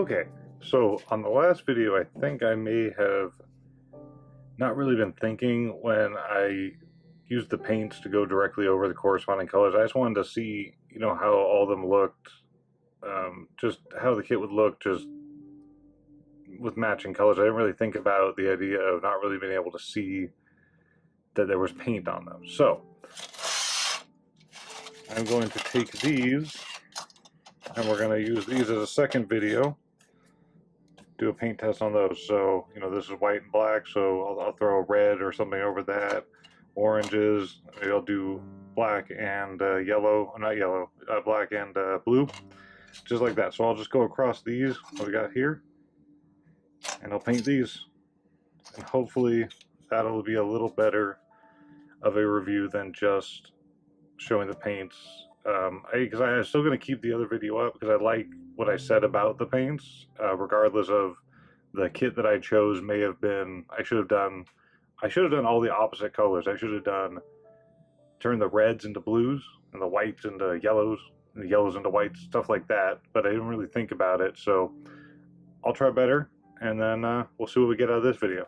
Okay, so on the last video, I think I may have not really been thinking when I used the paints to go directly over the corresponding colors. I just wanted to see, how all of them looked, just how the kit would look just with matching colors. I didn't really think about the idea of not really being able to see that there was paint on them. So I'm going to take these, and we're going to use these as a second video. Do a paint test on those. So, this is white and black, so I'll throw a red or something over that. Oranges, maybe I'll do black and yellow, not yellow, black and blue, just like that. So I'll just go across these, what we got here, and I'll paint these. And hopefully that'll be a little better of a review than just showing the paints. Because I'm still going to keep the other video up because I like what I said about the paints, regardless of the kit that I chose may have been, I should have done all the opposite colors. I should have turned the reds into blues and the whites into yellows and the yellows into whites, stuff like that, but I didn't really think about it, so I'll try better, and then we'll see what we get out of this video.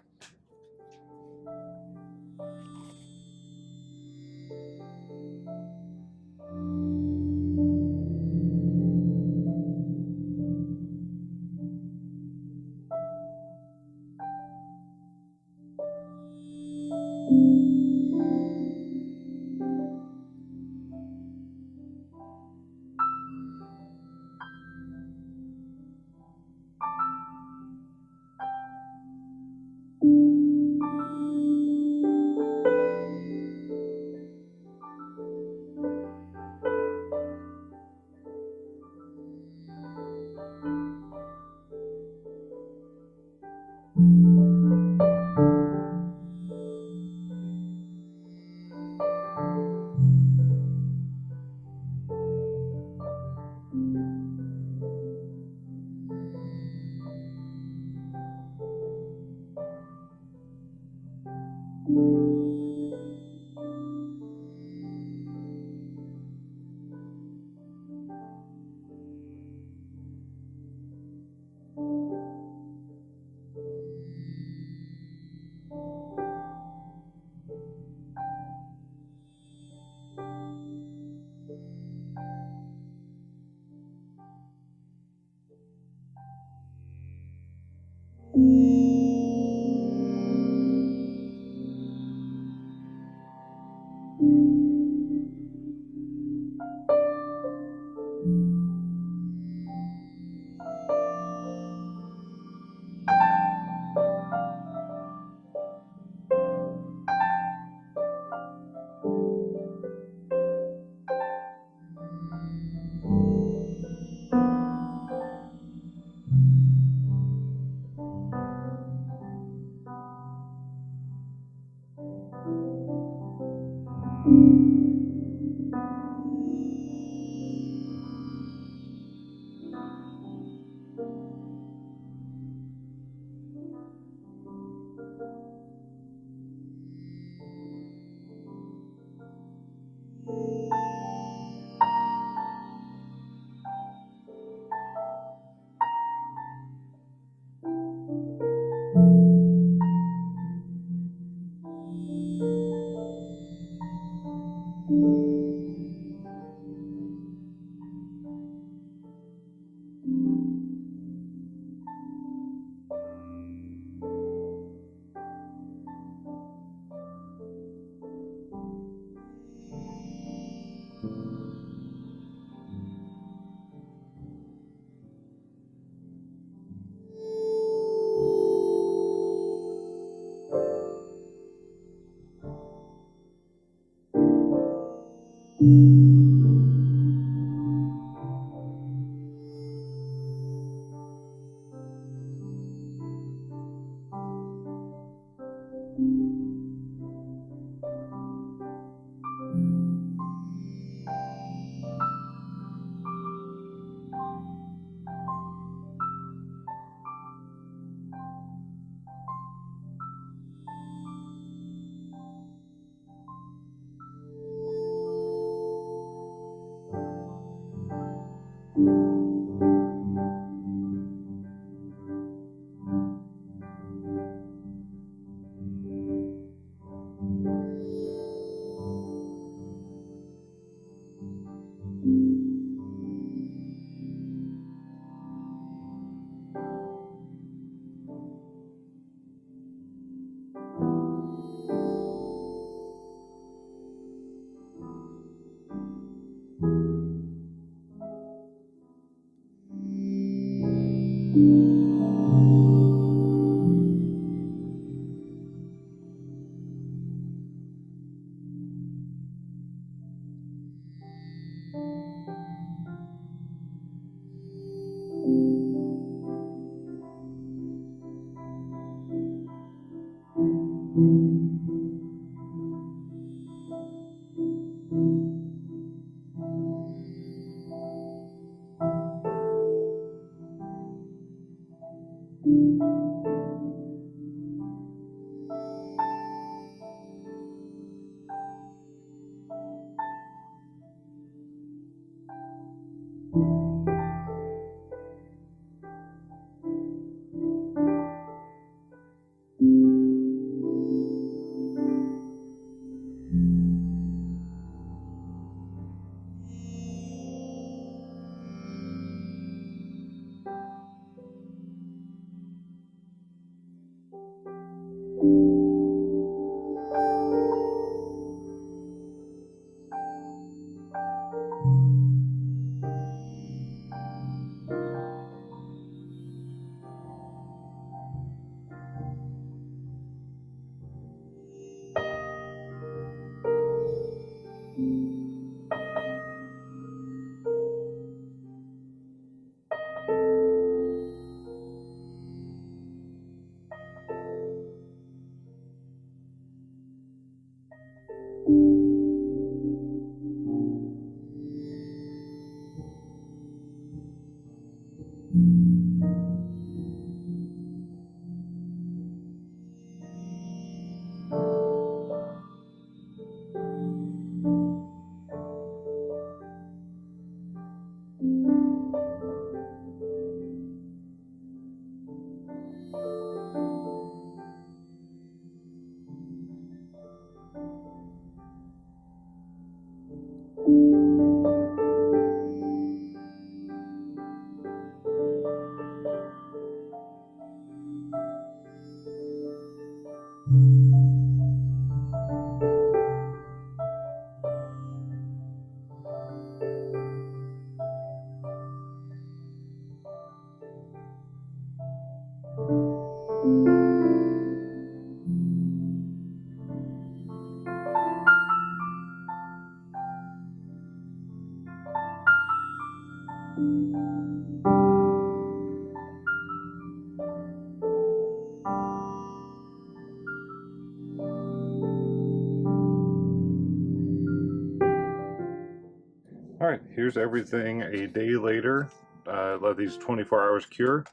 All right, here's everything a day later. Let these 24 hours cure,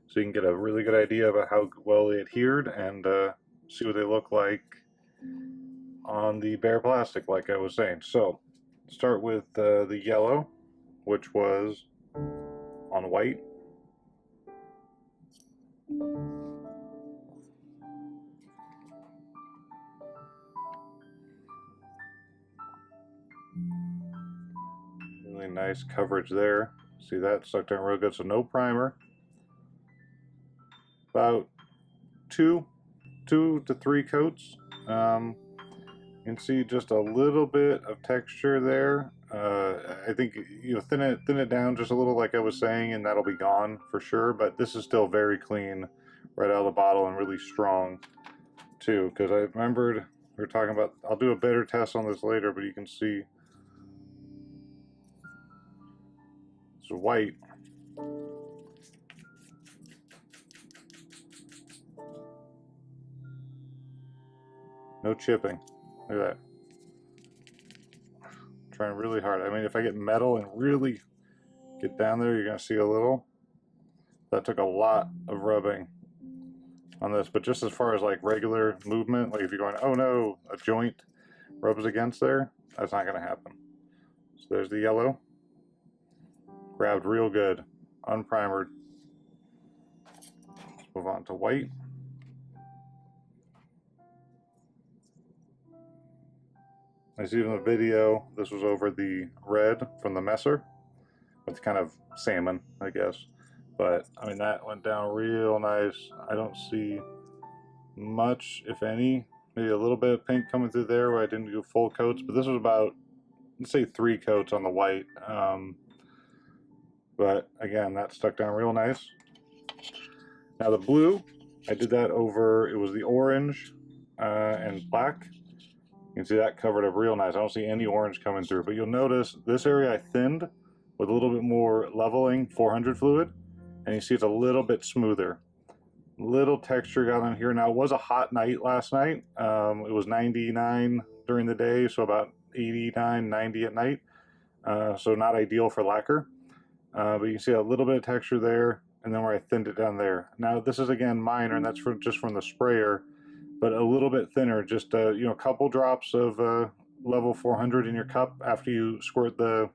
so you can get a really good idea about how well they adhered and see what they look like on the bare plastic, like I was saying. So, start with the yellow, which was on white. Really nice coverage there. See that stuck down real good, so no primer. About two to three coats. You can see just a little bit of texture there. I think thin it down just a little, like I was saying, and that'll be gone for sure. But this is still very clean right out of the bottle and really strong too. Because I remembered we were talking about. I'll do a better test on this later, but you can see it's white. No chipping. Look at that. Trying really hard. I mean, if I get metal and really get down there, you're gonna see a little. That took a lot of rubbing on this, but just as far as like regular movement, like if you're going, oh no, a joint rubs against there, that's not gonna happen. So there's the yellow. Grabbed real good, unprimered. Let's move on to white. I see in the video, this was over the red from the Messer. It's kind of salmon, I guess. But, I mean, that went down real nice. I don't see much, if any. Maybe a little bit of pink coming through there where I didn't do full coats. But this was about, let's say, 3 coats on the white. But, again, that stuck down real nice. Now, the blue, I did that over, it was the orange and black. You can see that covered up real nice. I don't see any orange coming through. But you'll notice this area I thinned with a little bit more leveling 400 fluid, and you see it's a little bit smoother. Little texture got on here. Now, it was a hot night last night. It was 99 during the day, so about 89, 90 at night. So not ideal for lacquer. But you can see a little bit of texture there, and then where I thinned it down there. Now, this is again minor, and that's just from the sprayer, but a little bit thinner. Just a couple drops of level 400 in your cup after you squirt the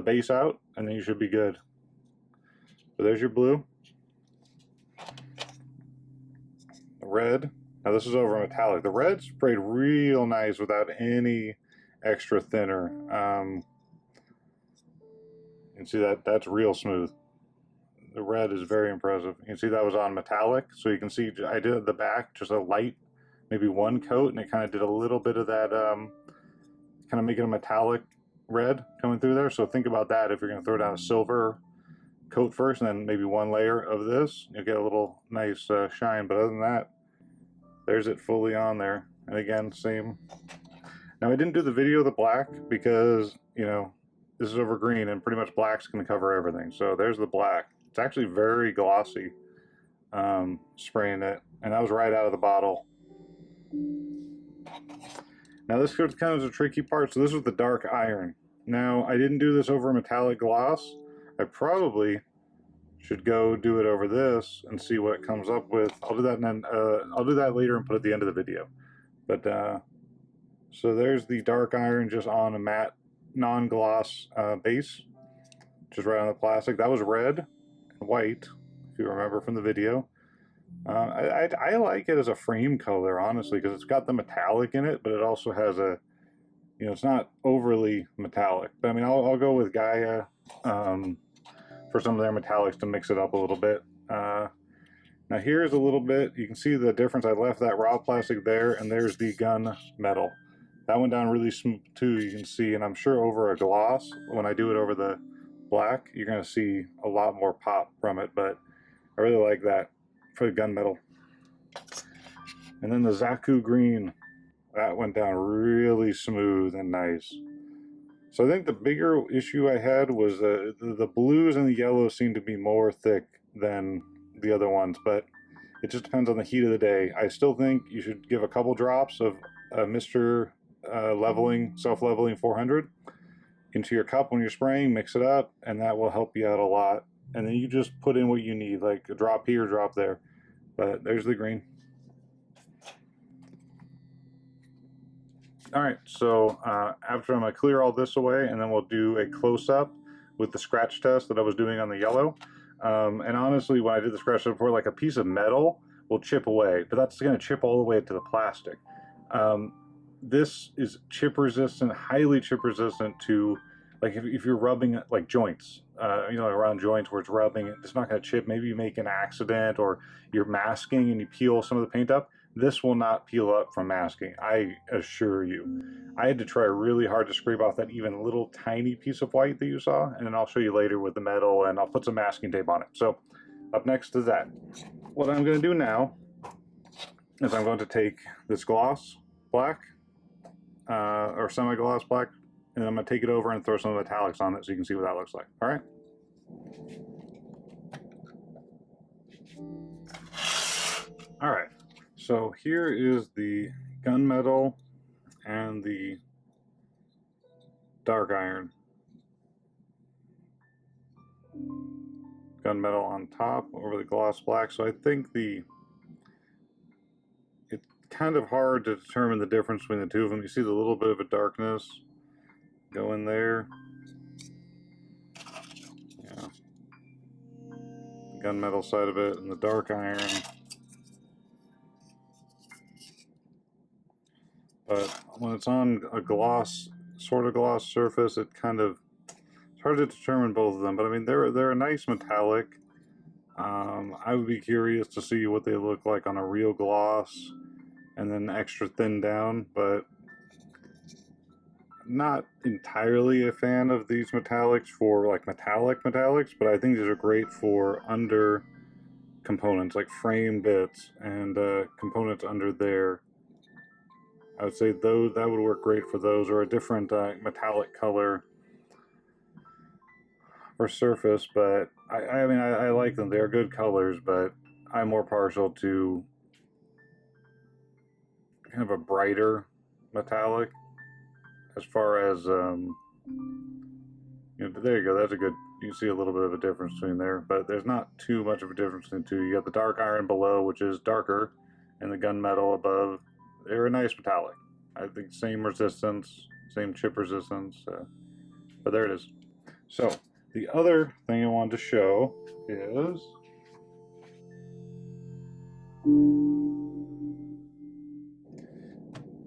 base out, and then you should be good. So there's your blue. The red. Now this is over metallic. The red sprayed real nice without any extra thinner. You can see that's real smooth. The red is very impressive. You can see that was on metallic, so you can see I did at the back just a light, maybe one coat, and it kind of did a little bit of that, kind of making a metallic red coming through there. So think about that if you're going to throw down a silver coat first and then maybe one layer of this, you'll get a little nice shine. But other than that, there's it fully on there. And again, same. Now I didn't do the video of the black because, this is over green and pretty much black's going to cover everything. So there's the black. It's actually very glossy, spraying it, and that was right out of the bottle. Now this kind of is a tricky part. So this was the dark iron. Now I didn't do this over metallic gloss. I probably should go do it over this and see what it comes up with. I'll do that, and then I'll do that later and put it at the end of the video. But so there's the dark iron just on a matte non-gloss base, just right on the plastic. That was red and white, if you remember from the video. I like it as a frame color, honestly, because it's got the metallic in it, but it also has a, it's not overly metallic. But I mean, I'll go with Gaia for some of their metallics to mix it up a little bit. Now here's a little bit, you can see the difference. I left that raw plastic there, and there's the gun metal. That went down really smooth too, you can see, and I'm sure over a gloss, when I do it over the black, you're going to see a lot more pop from it, but I really like that for the gunmetal. And then the Zaku green, that went down really smooth and nice. So I think the bigger issue I had was the blues and the yellows seem to be more thick than the other ones, but it just depends on the heat of the day. I still think you should give a couple drops of Mr. Self-leveling 400 into your cup when you're spraying, mix it up, and that will help you out a lot. And then you just put in what you need, like a drop here, drop there. But there's the green. All right, so after I'm gonna clear all this away, and then we'll do a close-up with the scratch test that I was doing on the yellow. And honestly, when I did the scratch test before, like a piece of metal will chip away, but that's gonna chip all the way to the plastic. This is chip resistant, highly chip resistant to, like if you're rubbing like joints, around joints where it's rubbing, it's not going to chip. Maybe you make an accident or you're masking and you peel some of the paint up. This will not peel up from masking, I assure you. I had to try really hard to scrape off that even little tiny piece of white that you saw, and then I'll show you later with the metal, and I'll put some masking tape on it. So up next is that. What I'm going to do now is I'm going to take this gloss black, or semi-gloss black, and I'm going to take it over and throw some metallics on it so you can see what that looks like. All right? All right, so here is the gunmetal and the dark iron. Gunmetal on top over the gloss black. So I think it's kind of hard to determine the difference between the two of them. You see the little bit of a darkness go in there. Yeah. The gunmetal side of it and the dark iron. But when it's on a gloss, sort of gloss surface, it's hard to determine both of them. But I mean, they're a nice metallic. I would be curious to see what they look like on a real gloss and then extra thin down, but not entirely a fan of these metallics for like metallics, but I think these are great for under components, like frame bits and components under there. I would say those, that would work great for those, or a different metallic color or surface. But I mean, I like them. They're good colors, but I'm more partial to kind of a brighter metallic as far as, you know, there you go, that's a good, you see a little bit of a difference between there, but there's not too much of a difference between the two. You got the dark iron below, which is darker, and the gunmetal above. They're a nice metallic. I think same resistance, same chip resistance, but there it is. So the other thing I wanted to show is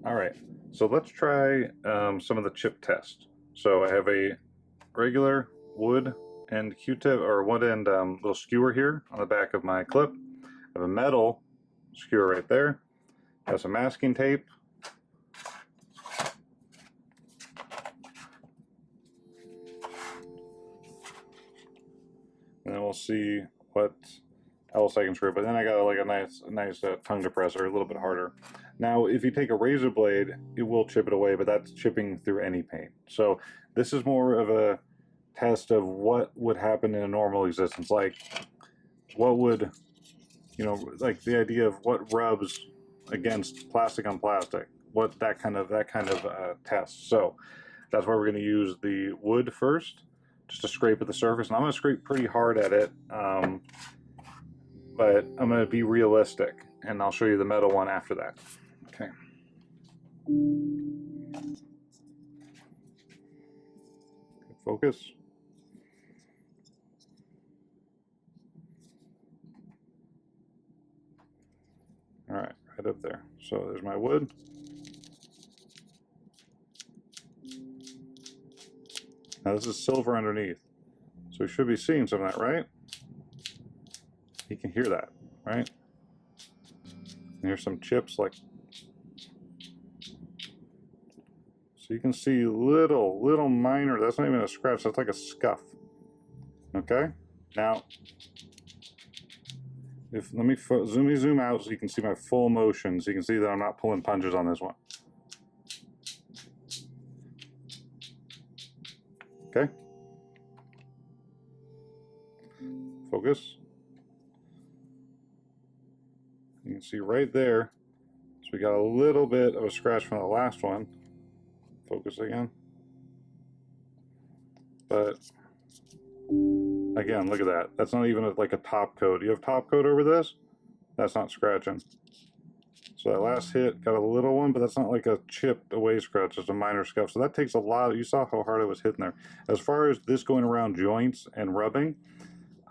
all right. So let's try some of the chip tests. So I have a regular wood and Q-tip or wood and little skewer here on the back of my clip. I have a metal skewer right there. I have some masking tape. And then we'll see what else I can screw. But then I got like a nice tongue depressor, a little bit harder. Now, if you take a razor blade, it will chip it away, but that's chipping through any paint. So this is more of a test of what would happen in a normal existence. Like, what would, you know, like the idea of what rubs against plastic on plastic, what that kind of test. So that's why we're going to use the wood first, just to scrape at the surface. And I'm going to scrape pretty hard at it, but I'm going to be realistic, and I'll show you the metal one after that. Okay. Focus. All right, right up there. So there's my wood. Now this is silver underneath, so we should be seeing some of that, right? You can hear that, right? And here's some chips, like, so you can see little minor, that's not even a scratch, that's like a scuff. Okay, now, let me zoom out so you can see my full motion, so you can see that I'm not pulling punches on this one. Okay. Focus. You can see right there, so we got a little bit of a scratch from the last one. Focus again. But again, look at that. That's not even like a top coat. You have top coat over this, that's not scratching. So that last hit got a little one, but that's not like a chipped away scratch, it's a minor scuff. So that takes a lot. You saw how hard it was hitting there. As far as this going around joints and rubbing,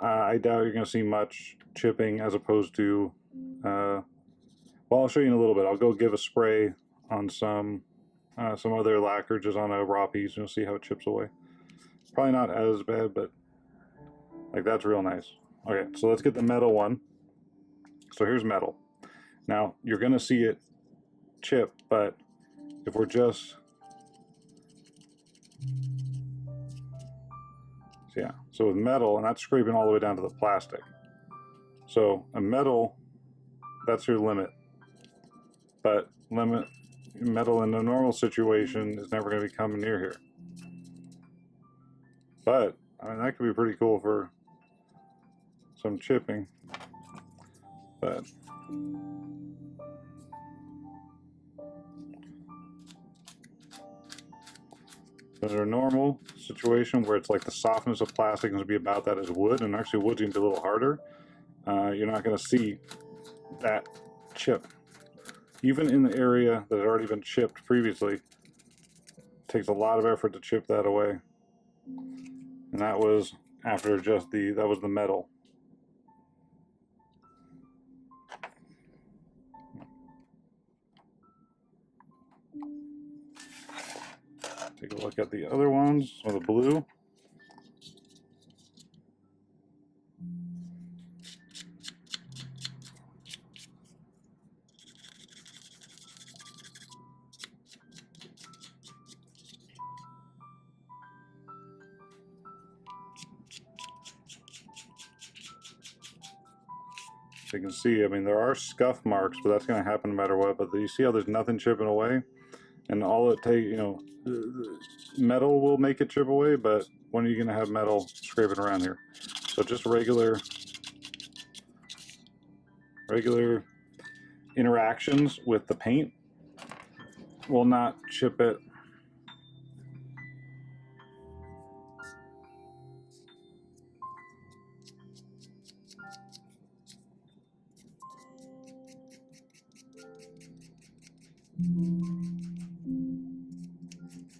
I doubt you're going to see much chipping as opposed to, well, I'll show you in a little bit. I'll go give a spray on some other lacquer just on a raw piece, and you'll see how it chips away. Probably not as bad, but like that's real nice. Okay, so let's get the metal one. So here's metal. Now you're going to see it chip, but if we're just, so with metal, and that's scraping all the way down to the plastic. So a metal, that's your limit. But metal in a normal situation is never going to be coming near here. But I mean, that could be pretty cool for some chipping. But in a normal situation where it's like the softness of plastic is going to be about that as wood, and actually wood's going to be a little harder, you're not going to see that chip. Even in the area that had already been chipped previously, it takes a lot of effort to chip that away. And that was after just that was the metal. Take a look at the other ones, or the blue. So you can see, I mean, there are scuff marks, but that's going to happen no matter what. But you see how there's nothing chipping away? And all it takes, you know, metal will make it chip away, but when are you going to have metal scraping around here? So just regular regular interactions with the paint will not chip it.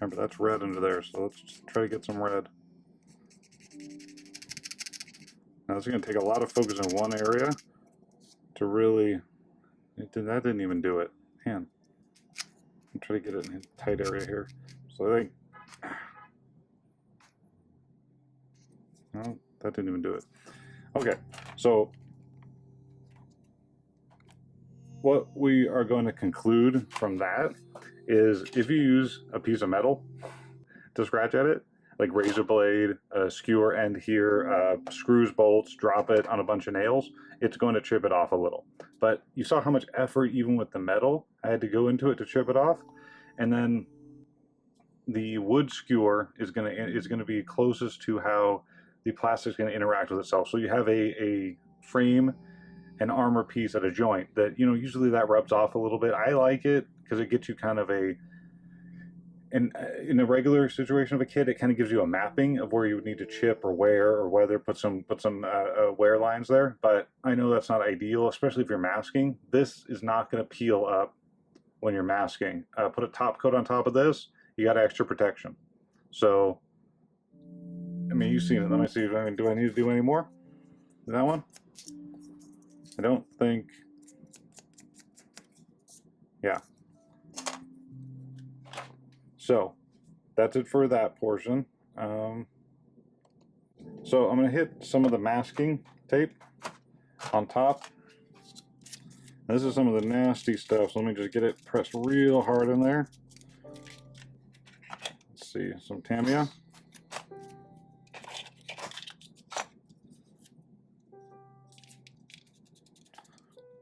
Remember, that's red under there, so let's just try to get some red. Now this is going to take a lot of focus in one area to really... that didn't even do it. Man. I'm trying to get it in a tight area here. So I think... no, that didn't even do it. Okay, so what we are going to conclude from that is if you use a piece of metal to scratch at it, like razor blade, a skewer end here, screws, bolts, drop it on a bunch of nails, it's going to chip it off a little. But you saw how much effort, even with the metal, I had to go into it to chip it off. And then the wood skewer is going to be closest to how the plastic is going to interact with itself. So you have a frame and armor piece at a joint that, you know, usually that rubs off a little bit. I like it because it gets you kind of in a regular situation of a kit, it kind of gives you a mapping of where you would need to chip or wear or whether put some wear lines there. But I know that's not ideal, especially if you're masking. This is not going to peel up when you're masking. Put a top coat on top of this, you got extra protection. So, I mean, you've seen it. Let me see. Do I need to do any more? That one? I don't think. Yeah. So that's it for that portion. So I'm going to hit some of the masking tape on top. This is some of the nasty stuff, so let me just get it pressed real hard in there. Let's see, some Tamiya.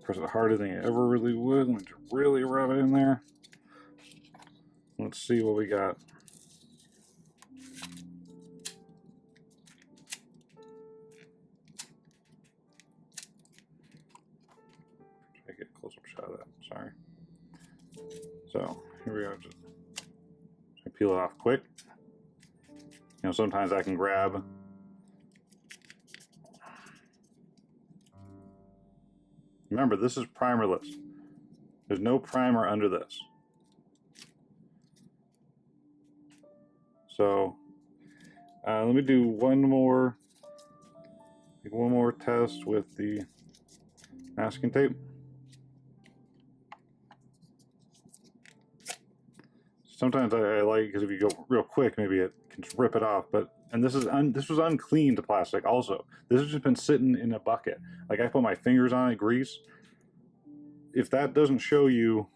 Press it harder than you ever really would. Let me just really rub it in there. Let's see what we got. Try to get a close-up shot of that. Sorry. So here we go. Just peel it off quick. You know, sometimes I can grab. Remember, this is primerless. There's no primer under this. So let me do one more test with the masking tape. Sometimes I like, because if you go real quick, maybe it can just rip it off. But this was uncleaned plastic also. This has just been sitting in a bucket. Like I put my fingers on it, grease. If that doesn't show you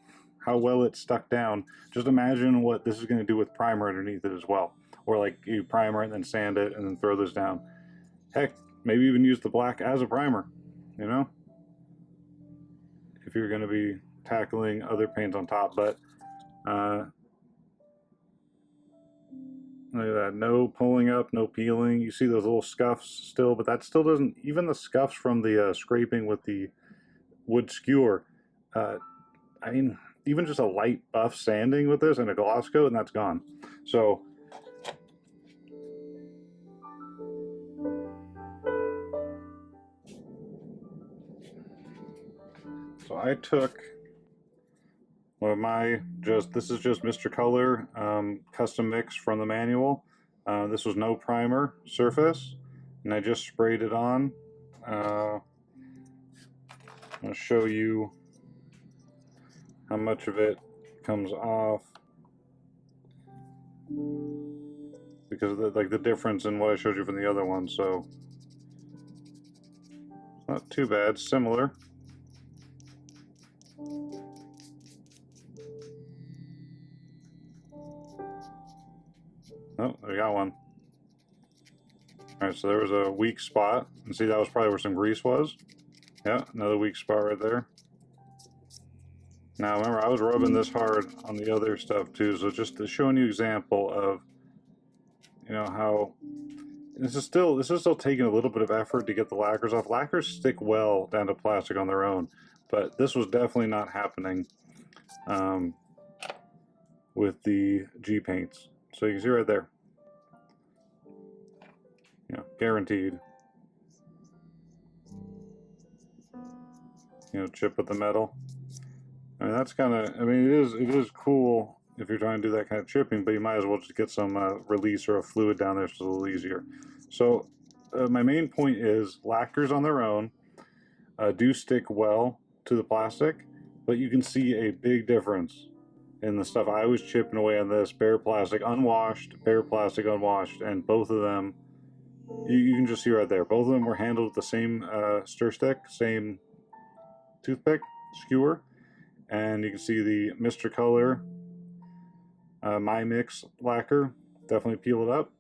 how well it's stuck down, just imagine what this is going to do with primer underneath it as well. Or like you primer it and then sand it and then throw this down. Heck, maybe even use the black as a primer, you know? If you're going to be tackling other paints on top. But look at that, no pulling up, no peeling. You see those little scuffs still, but that still doesn't, even the scuffs from the scraping with the wood skewer, I mean, even just a light buff sanding with this and a gloss coat, and that's gone. So I took one of my, this is just Mr. Color custom mix from the manual. This was no primer surface, and I just sprayed it on. I'm going to show you how much of it comes off, because of the difference in what I showed you from the other one. So it's not too bad, similar. Oh, we got one. Alright, so there was a weak spot. And see, that was probably where some grease was. Yeah, another weak spot right there. Now, remember, I was rubbing this hard on the other stuff too, so just to show you an example of, you know, how This is still taking a little bit of effort to get the lacquers off. Lacquers stick well down to plastic on their own, but this was definitely not happening with the Gpaints. So you can see right there, you know, guaranteed. You know, chip with the metal. I mean, that's kind of, I mean, it is cool if you're trying to do that kind of chipping, but you might as well just get some release or a fluid down there so it's a little easier. So my main point is lacquers on their own do stick well to the plastic, but you can see a big difference in the stuff I was chipping away on this bare plastic unwashed, and both of them, you can just see right there, both of them were handled with the same stir stick, same toothpick, skewer, and you can see the Mr. Color My Mix lacquer definitely peel it up.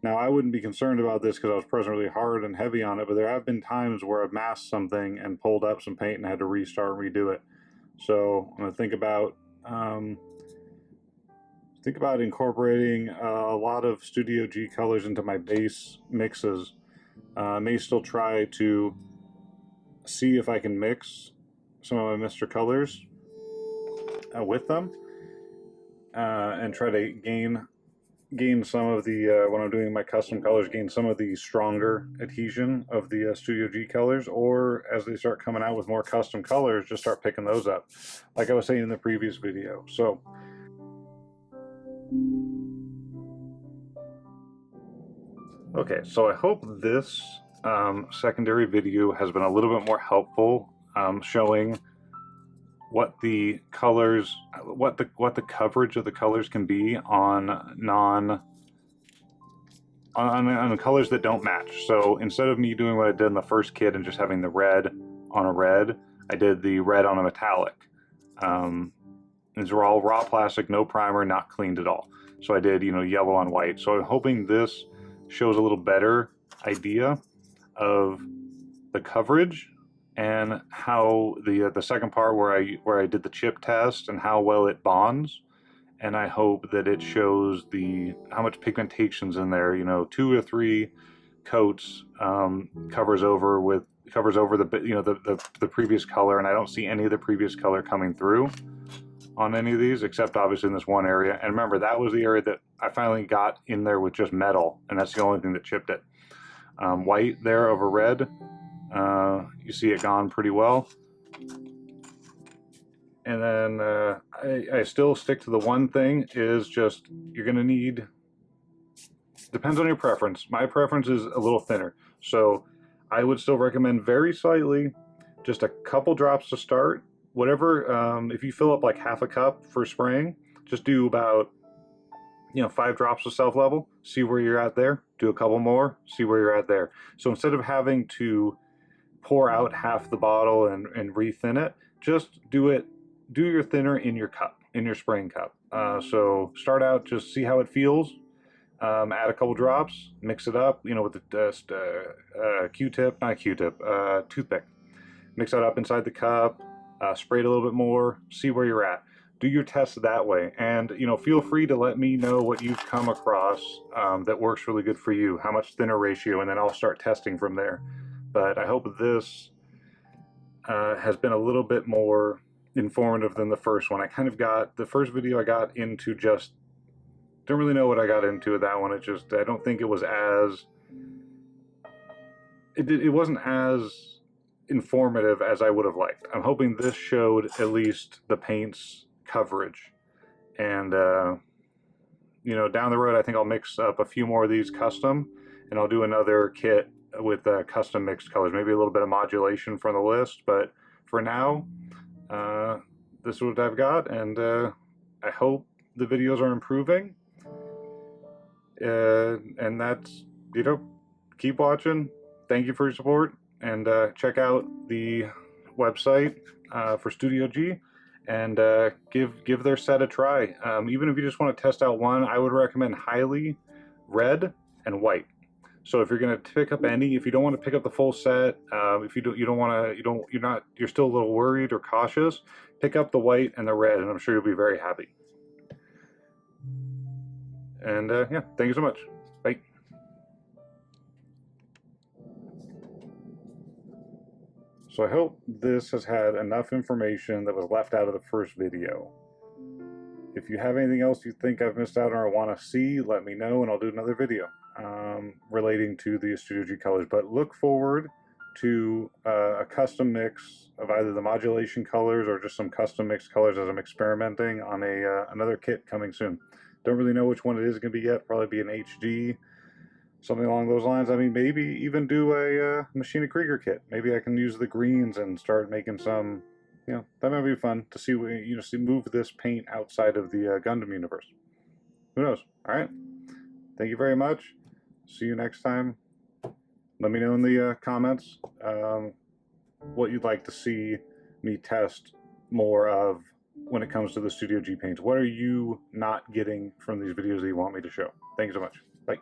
Now, I wouldn't be concerned about this because I was pressing really hard and heavy on it, but there have been times where I've masked something and pulled up some paint and had to restart and redo it. So I'm going to think about incorporating a lot of Studio G colors into my base mixes. I may still try to see if I can mix some of my Mr. Colors with them and try to gain some of the, when I'm doing my custom colors, gain some of the stronger adhesion of the Studio G colors, or as they start coming out with more custom colors, just start picking those up, like I was saying in the previous video. So okay, so I hope this secondary video has been a little bit more helpful, showing what the colors, what the coverage of the colors can be on on colors that don't match. So instead of me doing what I did in the first kit and just having the red on a red, I did the red on a metallic. These were all raw plastic, no primer, not cleaned at all. So I did, you know, yellow on white. So I'm hoping this shows a little better idea of the coverage and how the second part where I did the chip test and how well it bonds. And I hope that it shows how much pigmentation's in there. You know, 2 or 3 coats covers over the previous color, and I don't see any of the previous color coming through on any of these, except obviously in this one area. And remember, that was the area that I finally got in there with just metal, and that's the only thing that chipped it. White there over red, you see it gone pretty well. And then I still stick to the one thing is just, you're gonna need, depends on your preference. My preference is a little thinner. So I would still recommend very slightly, just a couple drops to start. Whatever, if you fill up like half a cup for spraying, just do about, you know, 5 drops of self-level, see where you're at there, do a couple more, see where you're at there. So instead of having to pour out half the bottle and re-thin it, just do your thinner in your cup, in your spraying cup. So start out, just see how it feels, add a couple drops, mix it up, you know, with the toothpick. Mix that up inside the cup, spray it a little bit more, see where you're at. Do your tests that way, and you know, feel free to let me know what you've come across that works really good for you, how much thinner ratio, and then I'll start testing from there. But I hope this has been a little bit more informative than the first one. I kind of got, the first video I got into just, don't really know what I got into with that one. It just, I don't think it was as, it wasn't as informative as I would have liked. I'm hoping this showed at least the paint's coverage. And, you know, down the road, I think I'll mix up a few more of these custom, and I'll do another kit with custom mixed colors, maybe a little bit of modulation from the list. But for now, this is what I've got, and I hope the videos are improving. And that's, you know, keep watching. Thank you for your support, and check out the website for Studio G, and give their set a try. Even if you just want to test out one, I would recommend highly red and white. So if you're going to pick up any, if you don't want to pick up the full set, if you're still a little worried or cautious, pick up the white and the red, and I'm sure you'll be very happy. And yeah, thank you so much. Bye. So I hope this has had enough information that was left out of the first video. If you have anything else you think I've missed out on or want to see, let me know and I'll do another video relating to the Studio G colors. But look forward to a custom mix of either the modulation colors or just some custom mixed colors as I'm experimenting on another kit coming soon. Don't really know which one it is going to be yet. Probably be an HG, something along those lines. I mean, maybe even do a Machina Krieger kit. Maybe I can use the greens and start making some. You know, that might be fun to see. Move this paint outside of the Gundam universe. Who knows? All right. Thank you very much. See you next time. Let me know in the comments what you'd like to see me test more of when it comes to the Studio G paints. What are you not getting from these videos that you want me to show? Thank you so much. Bye.